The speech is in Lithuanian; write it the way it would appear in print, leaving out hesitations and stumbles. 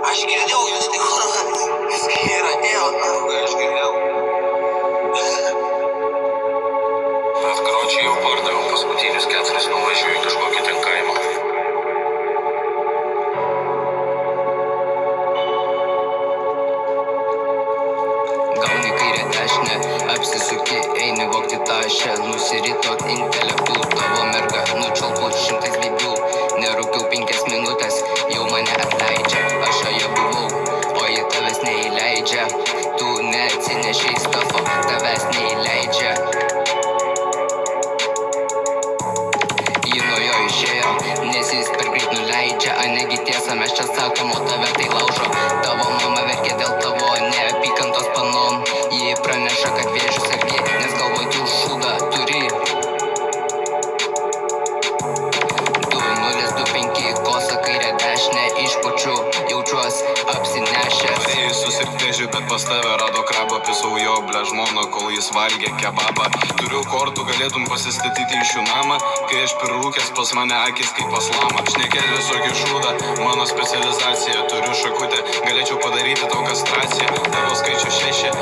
Aš girdėjau jūs, tai ir atėjo, aš girdėjau. Bet karočiui jau pardaviau paskutinius 4 nuvažiuoju į kažkokį ten kaimą. Gauni kairę dešinę, apsisuki, eini vokti tašę, nusirito intelektų, tavo merga, nučiulpų 100 lygių, nerūkiau 5 minutės, jau mane atleidžia, aš joje buvau, o ji tavęs neįleidžia, tu neatsinešei stafo, tavęs neįleidžia. Ji nuo jo išėjo, nes jis per greit nuleidžia, a negi tiesa mes čia sakom, o tave tai laužo, tavo mama verkia dėl tavo neapykantos panom, ji praneša, kad vėžius savyje, nes galvoj tu šūdą turi. 2025 kosa kairę dešinę, išpučiu, jaučiuos apsinešęs. Norėjai susirgt vėžių, bet pas tave rado krabą, pisau jo ble žmoną, kol jis valgė kebabą. Turiu kortų, galėtum pasistatyti iš jų namą, kai aš pirrūkęs pas mane akis kaip pas lamą. Šnekėt visokį šūdą, mano specializacija, turiu šakutę, galėčiau padaryti tau kastraciją. Tavo skaičių 6,